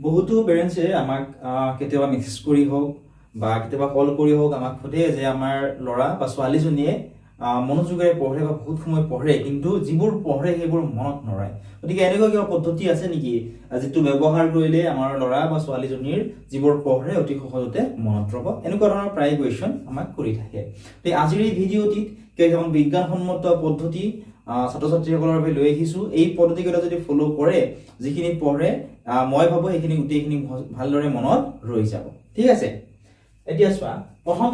বহুতো পেৰেণ্টছে আমাক কেতিয়াবা মেছেজ কৰি হওক বা কেতিয়াবা কল কৰি হওক আমাক সোধে যে আমাৰ ল'ৰা বা ছোৱালীজনীয়ে মনোযোগেৰে পঢ়ে বা বহুত সময় পঢ়ে, কিন্তু যিবোৰ পঢ়ে সেইবোৰ মনত নৰয়। গতিকে এনেকুৱা কিবা পদ্ধতি আছে নেকি যিটো ব্যৱহাৰ কৰিলে আমাৰ ল'ৰা বা ছোৱালীজনীৰ যিবোৰ পঢ়ে অতি সহজতে মনত ৰ'ব? এনেকুৱা ধৰণৰ প্ৰায় কুৱেশ্যন আমাক কৰি থাকে। আজিৰ এই ভিডিঅ'টিত কেইটামান বিজ্ঞানসন্মত পদ্ধতি ছাত্ৰ ছাত্ৰীসকলৰ বাবে লৈ আহিছো। এই পদ্ধতিকেইটা যদি ফ'ল' কৰে, যিখিনি পঢ়ে মই ভাবো সেইখিনি গোটেইখিনি ভালদৰে মনত ৰৈ যাব। ঠিক আছে, এতিয়া চোৱা প্ৰথম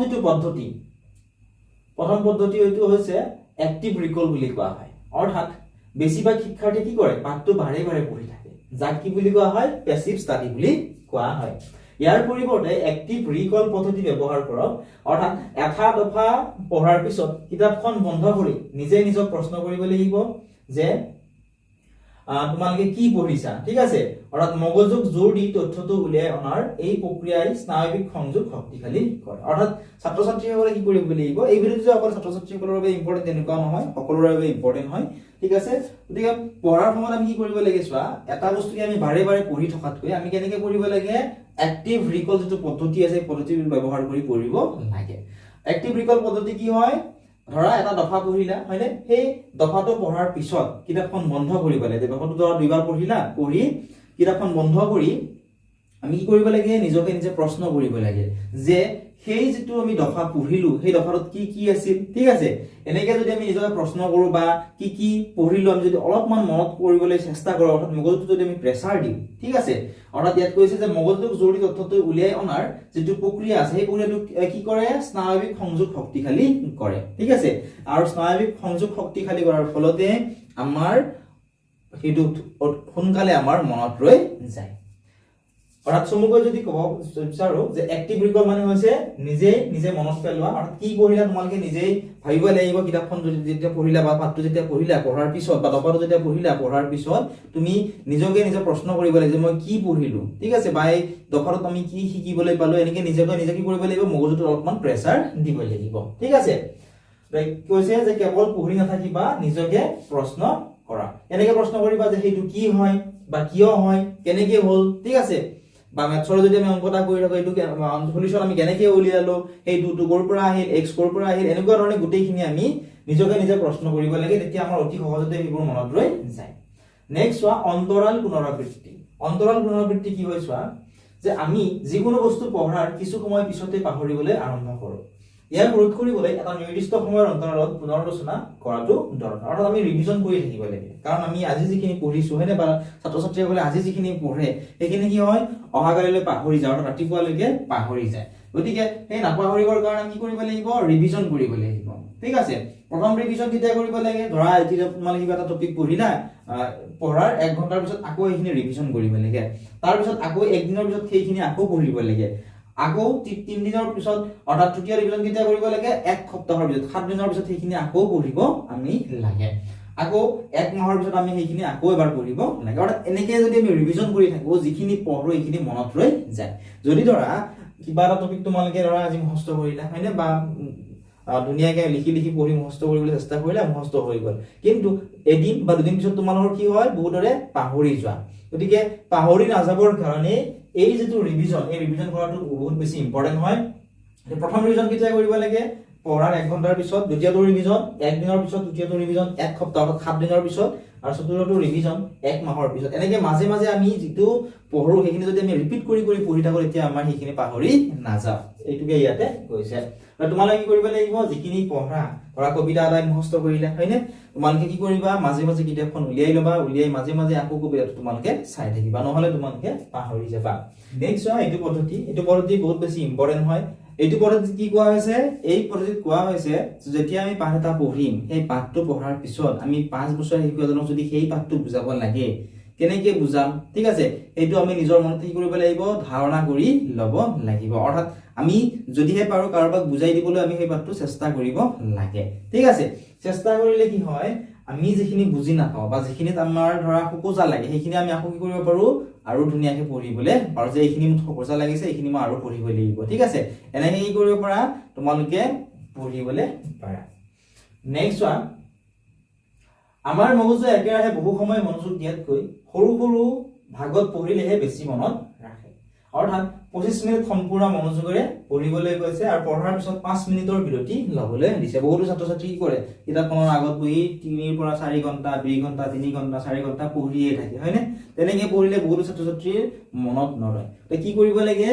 পদ্ধতি এইটো হৈছে এক্টিভ ৰিকল বুলি কোৱা হয়। অৰ্থাৎ বেছিভাগ শিক্ষাৰ্থী কি কৰে, পাঠটো বাৰে বাৰে পঢ়ি থাকে, যাক কি বুলি কোৱা হয়, পেছিভ ষ্টাডি বুলি কোৱা হয়। ইয়াৰ পৰিৱৰ্তে এক্টিভ ৰিকল পদ্ধতি ব্যৱহাৰ কৰক। অৰ্থাৎ এটা দফা পঢ়াৰ পিছত কিতাপখন বন্ধ কৰি নিজে নিজক প্ৰশ্ন কৰিব লাগিব যে তোমালোকে কি পঢ়িছা। ঠিক আছে, অৰ্থাৎ মগজুক জোৰ দি তথ্যটো উলিয়াই অনাৰ এই প্ৰক্ৰিয়াই স্নায়ৱিক সংযোগ শক্তিশালী কৰে। অৰ্থাৎ ছাত্ৰ ছাত্ৰীসকলে কি কৰিব লাগিব, এই ভিডিঅ'টো অকল ছাত্ৰ ছাত্ৰীসকলৰ বাবে ইম্পৰ্টেণ্ট তেনেকুৱা নহয়, সকলোৰে বাবে ইম্পৰ্টেণ্ট হয়। ঠিক আছে, গতিকে পঢ়াৰ সময়ত আমি কি কৰিব লাগে, চোৱা এটা বস্তুকে আমি বাৰে বাৰে পঢ়ি থকাতকৈ আমি কেনেকে পঢ়িব লাগে, এক্টিভ ৰিকল যিটো পদ্ধতি আছে পদ্ধতিটো ব্যৱহাৰ কৰি পঢ়িব লাগে। এক্টিভ ৰিকল পদ্ধতি কি হয়, ধৰা এটা দফা পঢ়িলা, হয়নে? সেই দফাটো পঢ়াৰ পিছত কিতাপখন বন্ধ কৰিব লাগে। দফাটো ধৰা দুইবাৰ পঢ়িলা, পঢ়ি কিতাপখন বন্ধ কৰি আমি কি কৰিব লাগে, নিজকে নিজে প্ৰশ্ন কৰিব লাগে যে সেই যিটো আমি দফা পঢ়িলো সেই দফাটোত কি কি আছিল। ঠিক আছে, এনেকে যদি আমি নিজকে প্ৰশ্ন কৰো বা কি কি পঢ়িলো আমি যদি অলপমান মনত কৰিবলৈ চেষ্টা কৰো, অৰ্থাৎ মগজুটো যদি আমি প্ৰেছাৰ দিওঁ, ঠিক আছে, অৰ্থাৎ ইয়াত কৈছে যে মগজুটোক জৰুৰী তথ্যটো উলিয়াই অনাৰ যিটো প্ৰক্ৰিয়া আছে সেই প্ৰক্ৰিয়াটো কি কৰে, স্নায়ৱিক সংযোগ শক্তিশালী কৰে। ঠিক আছে, আৰু স্নায়ৱিক সংযোগ শক্তিশালী কৰাৰ ফলতে আমাৰ সেইটো সোনকালে আমাৰ মনত ৰৈ যায়। অৰ্থাৎ চমুকৈ যদি ক'ব বিচাৰো যে এক্টিভ ৰিকল মানে হৈছে নিজে মনত পেলোৱা। অৰ্থাৎ কি পঢ়িলা তোমালোকে নিজেই ভাবিব লাগিব। কিতাপখন যেতিয়া পঢ়িলা বা পাঠটো যেতিয়া পঢ়িলা, পঢ়াৰ পিছত বা দফাটো যেতিয়া পঢ়িলা, পঢ়াৰ পিছত তুমি নিজকে নিজে প্ৰশ্ন কৰিব লাগিব যে মই কি পঢ়িলো। ঠিক আছে, বা এই দফাটোত আমি কি শিকিবলৈ পালো, এনেকে নিজে কি কৰিব লাগিব, মগজুটোত অলপমান প্ৰেছাৰ দিব লাগিব। ঠিক আছে, কৈছে যে কেৱল পঢ়ি নাথাকিবা, নিজকে প্ৰশ্ন কৰা। এনেকে প্ৰশ্ন কৰিবা যে সেইটো কি হয় বা কিয় হয়, কেনেকে হ'ল। ঠিক আছে, বা মেথছৰ যদি আমি অংক এটা কৰি থাকো, এইটো সলিউশন আমি কেনেকে উলিয়ালো, সেইটো ক'ৰ পৰা আহিল, এক্স ক'ৰ পৰা আহিল, এনেকুৱা ধৰণে গোটেইখিনি আমি নিজকে নিজে প্ৰশ্ন কৰিব লাগে। তেতিয়া আমাৰ অতি সহজতে সেইবোৰ মনত ৰৈ যায়। নেক্সট চোৱা অন্তৰাল পুনৰাবৃত্তি। অন্তৰাল পুনৰাবৃত্তি কি হয় চোৱা, যে আমি যিকোনো বস্তু পঢ়াৰ কিছু সময় পিছতে পাহৰিবলৈ আৰম্ভ কৰো। ইয়াক ৰোধ কৰিবলৈ এটা নিৰ্দিষ্ট সময়ৰ অন্তৰালত পুনৰালোচনা কৰাটো দৰকাৰ। অৰ্থাৎ আমি ৰিভিজন কৰি থাকিব লাগে, কাৰণ আমি আজি যিখিনি পঢ়িছো, হয়নে, বা ছাত্ৰ ছাত্ৰীসকলে আজি যিখিনি পঢ়ে সেইখিনি কি হয়, অহাকালিলৈ পাহৰি যায়, অৰ্থাৎ ৰাতিপুৱালৈকে পাহৰি যায়। গতিকে সেই নাপাহৰিবৰ কাৰণে আমি কি কৰিব লাগিব, ৰিভিজন কৰিব লাগিব। ঠিক আছে, প্ৰথম ৰিভিজন কেতিয়া কৰিব লাগে, ধৰা এতিয়া তোমালোকে কিবা এটা টপিক পঢ়িলা, পঢ়াৰ 1 ঘণ্টাৰ পিছত আকৌ সেইখিনি ৰিভিজন কৰিব লাগে। তাৰপিছত আকৌ 1 দিনৰ পিছত সেইখিনি আকৌ পঢ়িব লাগে। আকৌ 3 দিনৰ পিছত, অৰ্থাৎ তৃতীয় ৰিভিজন কেতিয়া কৰিব লাগে, 1 সপ্তাহৰ পিছত, 7 দিনৰ পিছত সেইখিনি আকৌ পঢ়িব আমি লাগে। আকৌ 1 মাহৰ পিছত আমি সেইখিনি আকৌ এবাৰ পঢ়িব লাগে। অৰ্থাৎ এনেকে যদি আমি ৰিভিজন কৰি থাকো, যিখিনি পঢ়ো এইখিনি মনত ৰৈ যায়। যদি ধৰা কিবা এটা টপিক তোমালোকে ধৰা আজি মুখস্থ কৰিলা, হয়নে, বা ধুনীয়াকে লিখি পঢ়ি মুখস্থ কৰিবলৈ চেষ্টা কৰিলা, মুখস্থ হৈ গ'ল, কিন্তু এদিন বা 2 দিন পিছত তোমালোকৰ কি হয়, বহুতৰে পাহৰি যোৱা। গতিকে পাহৰি নাযাবৰ কাৰণে এই যিটো ৰিভিজন, এই ৰিভিজন কৰাটো বহুত বেছি ইম্পৰ্টেন্ট হয়। প্ৰথম ৰিভিজন কেতিয়া কৰিব লাগে, পঢ়াৰ 1 ঘণ্টাৰ পিছত। দ্বিতীয়টো ৰিভিজন 1 দিনৰ পিছত। তৃতীয়টো ৰিভিজন 1 সপ্তাহ, 7 দিনৰ পিছত। আৰু চতুৰ্থটো ৰিভিজন 1 মাহৰ পিছত। এনেকে মাজে মাজে আমি যিটো পঢ়ো সেইখিনি যদি আমি ৰিপিট কৰি পঢ়ি থাকো, তেতিয়া আমাৰ সেইখিনি পাহৰি নাযাওঁ। এইটোকে ইয়াতে কৈছে। তোমালোকে কি কৰিব লাগিব, যিখিনি পঢ়া, ধৰা কবিতা এটাই মুখস্থ কৰিলা, হয়নে, তোমালোকে কি কৰিবা, মাজে মাজে কিতাপখন উলিয়াই ল'বা, উলিয়াই মাজে মাজে আকৌ কবিতাটো তোমালোকে চাই থাকিবা, নহলে তোমালোকে পাহৰি যাবা। নেক্সট চোৱা এইটো পদ্ধতি বহুত বেছি ইম্পৰ্টেন্ট হয়। এইটো পদ্ধতিত কি কোৱা হৈছে, এই পদ্ধতিত কোৱা হৈছে যেতিয়া আমি পাঠ এটা পঢ়িম, সেই পাঠটো পঢ়াৰ পিছত আমি 5 বছৰ শিশু এজনক যদি সেই পাঠটো বুজাব লাগে, কেনেকে বুজাম, ঠিক আছে, এইটো আমি নিজৰ মনত কি কৰিব লাগিব, ধাৰণা কৰি ল'ব লাগিব। অৰ্থাৎ আমি যদিহে পাৰো কাৰোবাক বুজাই দিবলৈ আমি সেই পাঠটো চেষ্টা কৰিব লাগে। ঠিক আছে, চেষ্টা কৰিলে কি হয়, আমি যিখিনি বুজি নাপাওঁ বা যিখিনিত আমাৰ ধৰা খোকোজা লাগে, সেইখিনি আমি আকৌ কি কৰিব পাৰো, আৰু ধুনীয়াকে পঢ়িবলৈ পাৰো, যে এইখিনি মোৰ খোকোজা লাগিছে, এইখিনি মই আৰু পঢ়িব লাগিব। ঠিক আছে, এনেকে কি কৰিব পাৰা, তোমালোকে পঢ়িবলৈ পাৰা। নেক্সট ওৱান, আমাৰ মগজুৱে একেৰাহে বহু সময় মনোযোগ দিয়াতকৈ সৰু সৰু ভাগত পঢ়িলেহে বেছি মনত অৰ্থাৎ 25 মিনিট সম্পূৰ্ণ মনোযোগেৰে পঢ়িবলৈ কৈছে আৰু পঢ়াৰ পিছত 5 মিনিটৰ বিৰতি ল'বলৈ দিছে বহুতো ছাত্ৰ ছাত্ৰী কি কৰে কিতাপখনৰ আগত বহি 3 পৰা 4 ঘণ্টা 2 ঘণ্টা 3 ঘণ্টা 4 ঘণ্টা পঢ়িয়ে থাকে হয়নে তেনেকৈ পঢ়িলে বহুতো ছাত্ৰ ছাত্ৰীৰ মনত নৰয় তো কি কৰিব লাগে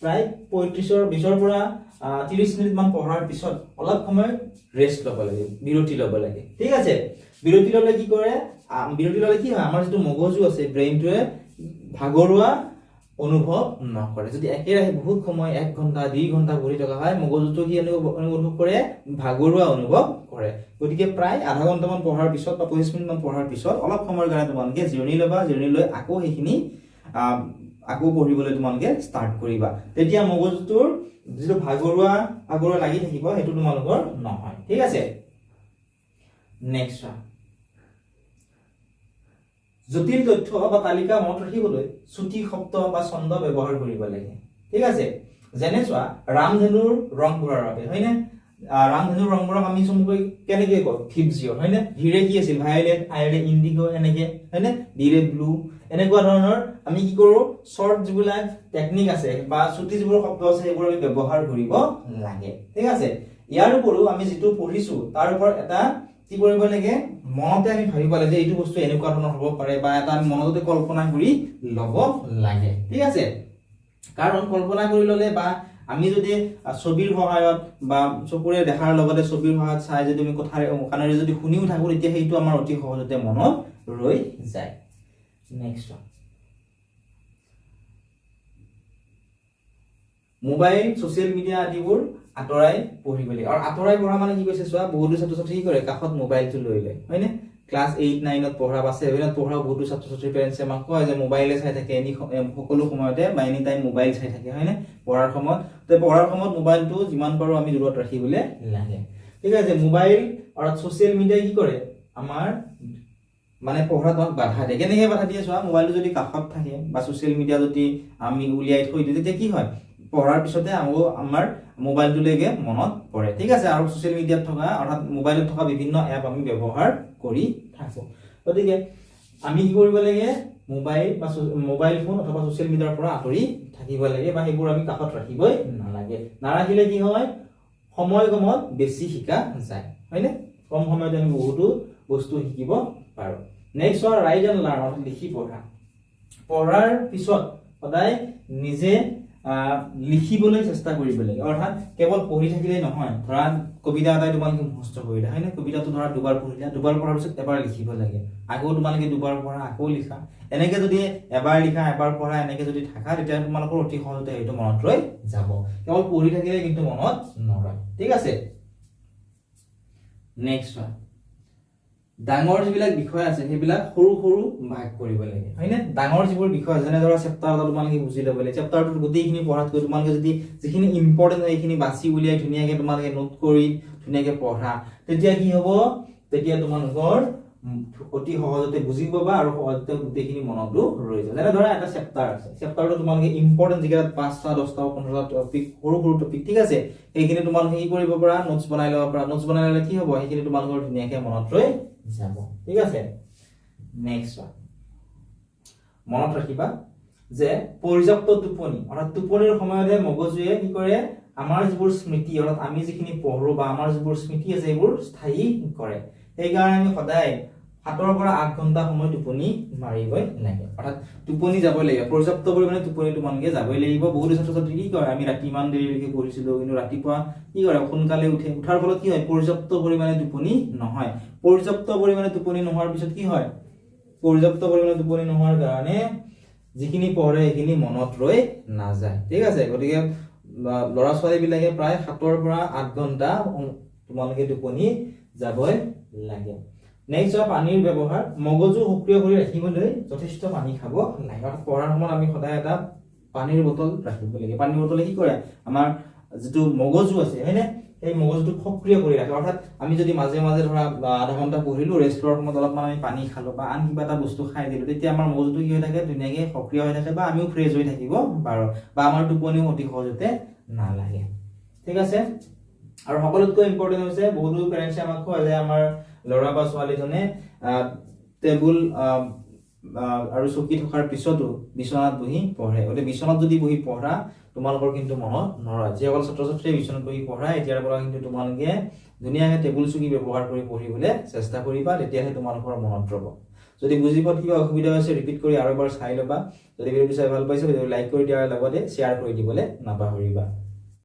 প্ৰায় 20 পৰা 30 মিনিট মান পঢ়াৰ পিছত অলপ সময় ৰেষ্ট ল'ব লাগে বিৰতি ল'ব লাগে ঠিক আছে বিৰতি ল'লে কি কৰে বিৰতি ল'লে কি হয় আমাৰ যেটো মগজু আছে ব্ৰেইনটোৱে ভাগৰুৱা অনুভৱ নকৰে যদি একেৰাহে বহুত সময় 1 ঘণ্টা 2 ঘণ্টা পঢ়ি থকা হয় মগজুটো কি অনুভৱ কৰে ভাগৰুৱা অনুভৱ কৰে গতিকে প্ৰায় আধা ঘণ্টা মান পঢ়াৰ পিছত বা 25 মিনিট মান পঢ়াৰ পিছত অলপ সময়ৰ কাৰণে তোমালোকে জিৰণি ল'বা জিৰণি লৈ আকৌ সেইখিনি আকৌ পঢ়িবলৈ তোমালোকে ষ্টাৰ্ট কৰিবা তেতিয়া মগজুটোৰ যেটো ভাগৰুৱা লাগি থাকিব হেতু তোমালোকৰ নহয় ঠিক আছে নেক্সট জটিল তথ্য বা তালিকা মনত ৰাখিবলৈ চুটি শব্দ বা ছন্দ ব্যৱহাৰ কৰিব লাগে ঠিক আছে যেনে চোৱা ৰামধেনুৰ ৰং ঘূৰাৰ বাবে হয়নে ৰামধেনুৰ ৰংবোৰক আমি চমুকৈ কেনেকৈ কওঁ ফিপজিঅ হয়নে ভিৰে কি আছিল ভায়োলেট আইৰে ইন্ডিগো এনেকৈ হয়নে ডিৰে ব্লু এনেকুৱা ধৰণৰ আমি কি কৰো শৰ্ট যিবিলাক টেকনিক আছে বা চুটি যিবোৰ শব্দ আছে সেইবোৰ আমি ব্যৱহাৰ কৰিব লাগে ঠিক আছে ইয়াৰ উপৰিও আমি যেটো পঢ়িছো তাৰ ওপৰত এটা কি কৰিব লাগে মনতে আমি ভাবিব লাগে যে এইটো বস্তু এনেকুৱা ধৰণৰ হ'ব পাৰে বা এটা আমি মনতে কল্পনা কৰি ল'ব লাগে ঠিক আছে কাৰণ কল্পনা কৰি ল'লে বা আমি যদি ছবিৰ সহায়ত বা চকুৰে দেখাৰ লগতে ছবিৰ সহায়ত চাই যদি আমি কাণেৰে যদি শুনিও থাকো তেতিয়া সেইটো আমাৰ অতি সহজতে মনত ৰৈ যায় নেক্সট মোবাইল সোশ্যাল মিডিয়া আদিবোৰ আতৰাই পঢ়িব লাগে আৰু আতৰাই পঢ়া মানে কি কৈছে চোৱা বহুতো ছাত্ৰ ছাত্ৰী কি কৰে কাখত মোবাইলটো লৈ লয় হয়নে ক্লাস 8 9 ত পঢ়া বা 7 ত পঢ়া বহুতো ছাত্ৰ ছাত্ৰী পেৰেন্টছে আমাক কয় যে মোবাইলে চাই থাকে সকলো সময়তে বা এনি টাইম মোবাইল চাই থাকে হয়নে পঢ়াৰ সময়ত মোবাইলটো যিমান পাৰো আমি দূৰত ৰাখিবলৈ লাগে ঠিক আছে মোবাইল আৰু সোশ্যাল মিডিয়া কি কৰে আমাৰ মানে পঢ়াত বাধা দিয়ে কেনেকৈ বাধা দিয়ে চোৱা মোবাইলটো যদি কাখত থাকে বা সোশ্যাল মিডিয়া যদি আমি উলিয়াই থৈ দিওঁ তেতিয়া কি হয় পঢ়াৰ পিছতে আমাৰ মোবাইলটোলৈকে মনত পৰে ঠিক আছে আৰু সোশ্যাল মিডিয়াত থকা অৰ্থাৎ মোবাইলত থকা বিভিন্ন এপ আমি ব্যৱহাৰ কৰি থাকো গতিকে আমি কি কৰিব লাগে মোবাইল ফোন অথবা সোশ্যাল মিডিয়াৰ পৰা আঁতৰি থাকিব লাগে বা সেইবোৰ আমি কাষত ৰাখিবই নালাগে নাৰাখিলে কি হয় সময় কমত বেছি শিকা যায় হয়নে কম সময়তে আমি বহুতো বস্তু শিকিব পাৰো নেক্সট ৰাইট এণ্ড লাৰ্ণ অৰ্থাৎ লিখি পঢ়াৰ পিছত সদায় নিজে লিখিবলৈ চেষ্টা কৰিব লাগে অৰ্থাৎ কেৱল পঢ়ি থাকিলেই নহয় ধৰা কবিতা এটাই তোমালোকে মুখস্থ কৰিলা হয়নে কবিতাটো ধৰা দুবাৰ পঢ়িলা দুবাৰ পঢ়াৰ পিছত এবাৰ লিখিব লাগে আকৌ তোমালোকে দুবাৰ পঢ়া আকৌ লিখা এনেকৈ যদি এবাৰ লিখা এবাৰ পঢ়া এনেকৈ যদি থাকা তেতিয়া তোমালোকৰ অতি সহজতে সেইটো মনত ৰৈ যাব কেৱল পঢ়ি থাকিলে কিন্তু মনত নৰয় ঠিক আছে নেক্সট ডাঙৰ যিবিলাক বিষয় আছে সেইবিলাক সৰু সৰু ভাগ কৰিব লাগে হয়নে ডাঙৰ যিবোৰ বিষয় যেনে ধৰা চেপ্টাৰ এটা তোমালোকে বুজি ল'ব লাগে চেপ্টাৰটোৰ গোটেইখিনি পঢ়াতকৈ তোমালোকে যদি যিখিনি ইম্পৰ্টেণ্ট হয় সেইখিনি বাছি উলিয়াই ধুনীয়াকৈ তোমালোকে নোট কৰি ধুনীয়াকৈ পঢ়া তেতিয়া কি হ'ব তেতিয়া তোমালোকৰ অতি সহজতে বুজি পাবা আৰু সহজতে গোটেইখিনি মনতো ৰৈ যাব যেনে ধৰা এটা চেপ্টাৰ আছে চেপ্টাৰটো তোমালোকে ইম্পৰ্টেণ্ট যিকেইটা 5টা 10টা 15টা টপিক সৰু সৰু টপিক ঠিক আছে সেইখিনি তোমালোকে কি কৰিব পাৰা নোটছ বনাই ল'ব পাৰা নোটছ বনাই ল'লে কি হ'ব সেইখিনি তোমালোকৰ ধুনীয়াকৈ মনত ৰৈ যাব ঠিক আছে নেক্সট মনত ৰাখিবা যে পৰ্যাপ্ত টোপনি অৰ্থাৎ টোপনিৰ সময়তে মগজুৱে কি কৰে আমাৰ যিবোৰ স্মৃতি অৰ্থাৎ আমি যিখিনি পঢ়ো বা আমাৰ যিবোৰ স্মৃতি আছে এইবোৰ স্থায়ী কৰে সেইকাৰণে আমি সদায় 7 পৰা 8 ঘণ্টা সময় টোপনি মাৰিবই লাগে অৰ্থাৎ টোপনি যাব লাগে পৰ্যাপ্ত পৰিমাণে টোপনি তোমালোকে যাবই লাগিব বহুত ছাত্ৰ ছাত্ৰী কি কৰে আমি ৰাতি ইমান দেৰিলৈকে পঢ়িছিলো কিন্তু ৰাতিপুৱা কি কৰে সোনকালে উঠাৰ ফলত কি হয় পৰ্যাপ্ত পৰিমাণে টোপনি নহয় পৰ্যাপ্ত পৰিমাণে টোপনি নোহোৱাৰ পিছত কি হয় পৰ্যাপ্ত পৰিমাণে টোপনি নোহোৱাৰ কাৰণে যিখিনি পঢ়ে সেইখিনি মনত ৰৈ নাযায় ঠিক আছে গতিকে ল'ৰা ছোৱালী বিলাকে প্ৰায় 7 পৰা 8 ঘণ্টা তোমালোকে টোপনি যাবই লাগে নেক্সট পানীৰ ব্যৱহাৰ মগজু সক্ৰিয় কৰি ৰাখিবলৈ যথেষ্ট পানী খাব লাগে অৰ্থাৎ পঢ়াৰ সময়ত আমি সদায় এটা পানীৰ বটল ৰাখিব লাগে পানীৰ বটলে কি কৰে আমাৰ যেটো মগজু আছে হয়নে এই মগজুটো সক্ৰিয় কৰি ৰাখে অৰ্থাৎ আমি যদি মাজে মাজে ধৰা আধা ঘণ্টা পঢ়িলো ৰেষ্ট লোৱাৰ সময়ত অলপমান আমি পানী খালো বা আন কিবা এটা বস্তু খাই দিলো তেতিয়া আমাৰ মগজুটো কি হৈ থাকে ধুনীয়াকৈ সক্ৰিয় হৈ থাকে বা আমিও ফ্ৰেছ হৈ থাকিব পাৰো বা আমাৰ টোপনিও অতি সহজতে নালাগে ঠিক আছে আৰু সকলোতকৈ ইম্পৰ্টেন্ট হৈছে বহুতো পেৰেন্টছে আমাক কয় যে আমাৰ ল'ৰা বা ছোৱালীজনে টেবুল আৰু চকী থকাৰ পিছতো বিচনাত বহি পঢ়ে। গতিকে বিচনাত যদি বহি পঢ়া তোমালোকৰ কিন্তু মনত নৰয়। যিসকল ছাত্ৰ ছাত্ৰীয়ে বিচনাত বহি পঢ়া এতিয়াৰ পৰা কিন্তু তোমালোকে ধুনীয়াকৈ টেবুল চকী ব্যৱহাৰ কৰি পঢ়িবলৈ চেষ্টা কৰিবা, তেতিয়াহে তোমালোকৰ মনত ৰ'ব। যদি বুজি পোৱাত কিবা অসুবিধা হৈছে ৰিপিট কৰি আৰু এবাৰ চাই ল'বা। যদি ভিডিঅ'টো চাই ভাল পাইছে ভিডিঅ'টো লাইক কৰি দিয়াৰ লগতে শ্বেয়াৰ কৰি দিবলৈ নাপাহৰিবা।